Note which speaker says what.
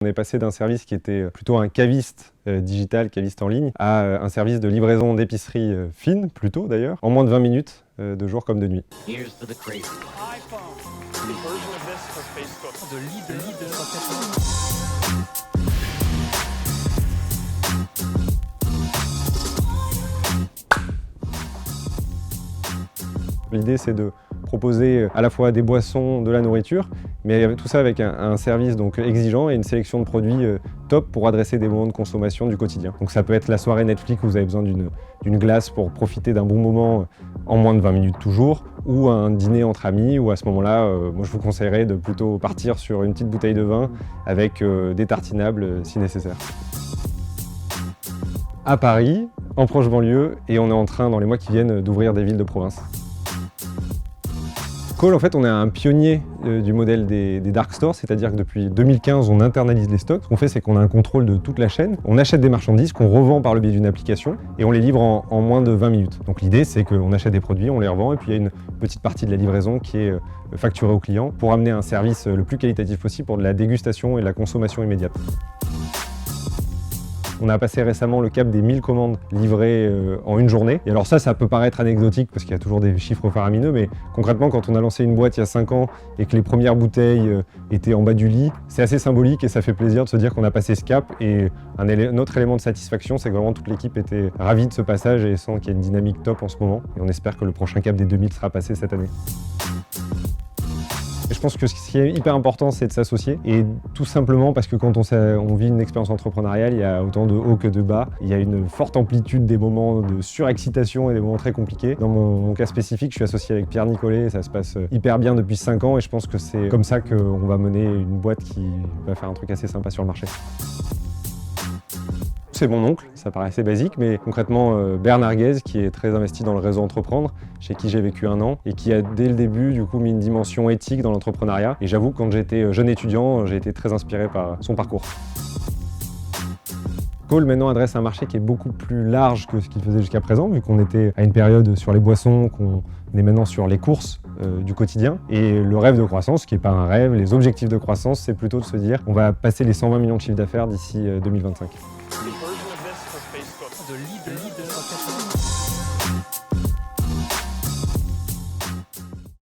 Speaker 1: On est passé d'un service qui était plutôt un caviste digital, caviste en ligne, à un service de livraison d'épicerie fine, plutôt d'ailleurs, en moins de 20 minutes, de jour comme de nuit. L'idée, c'est de proposer à la fois des boissons, de la nourriture, mais tout ça avec un service donc exigeant et une sélection de produits top pour adresser des moments de consommation du quotidien. Donc ça peut être la soirée Netflix où vous avez besoin d'une glace pour profiter d'un bon moment en moins de 20 minutes toujours, ou un dîner entre amis, où à ce moment-là, moi je vous conseillerais de plutôt partir sur une petite bouteille de vin avec des tartinables si nécessaire. À Paris, en proche banlieue, et on est en train dans les mois qui viennent d'ouvrir des villes de province. Call, en fait, on est un pionnier du modèle des dark stores, c'est-à-dire que depuis 2015, on internalise les stocks. Ce qu'on fait, c'est qu'on a un contrôle de toute la chaîne. On achète des marchandises qu'on revend par le biais d'une application et on les livre en moins de 20 minutes. Donc l'idée, c'est qu'on achète des produits, on les revend et puis il y a une petite partie de la livraison qui est facturée au client pour amener un service le plus qualitatif possible pour de la dégustation et de la consommation immédiate. On a passé récemment le cap des 1000 commandes livrées en une journée. Et alors ça peut paraître anecdotique parce qu'il y a toujours des chiffres faramineux, mais concrètement, quand on a lancé une boîte il y a 5 ans et que les premières bouteilles étaient en bas du lit, c'est assez symbolique et ça fait plaisir de se dire qu'on a passé ce cap. Et un autre élément de satisfaction, c'est que vraiment toute l'équipe était ravie de ce passage et sent qu'il y a une dynamique top en ce moment. Et on espère que le prochain cap des 2000 sera passé cette année. Je pense que ce qui est hyper important, c'est de s'associer. Et tout simplement parce que quand on vit une expérience entrepreneuriale, il y a autant de hauts que de bas. Il y a une forte amplitude des moments de surexcitation et des moments très compliqués. Dans mon cas spécifique, je suis associé avec Pierre Nicolet et ça se passe hyper bien depuis 5 ans. Et je pense que c'est comme ça qu'on va mener une boîte qui va faire un truc assez sympa sur le marché. C'est mon oncle, ça paraît assez basique, mais concrètement Bernard Guez, qui est très investi dans le réseau Entreprendre, chez qui j'ai vécu 1 an, et qui a dès le début du coup mis une dimension éthique dans l'entrepreneuriat. Et j'avoue que quand j'étais jeune étudiant, j'ai été très inspiré par son parcours. Call maintenant adresse un marché qui est beaucoup plus large que ce qu'il faisait jusqu'à présent, vu qu'on était à une période sur les boissons, qu'on est maintenant sur les courses du quotidien. Et le rêve de croissance, qui n'est pas un rêve, les objectifs de croissance, c'est plutôt de se dire on va passer les 120 millions de chiffre d'affaires d'ici 2025.
Speaker 2: The leader.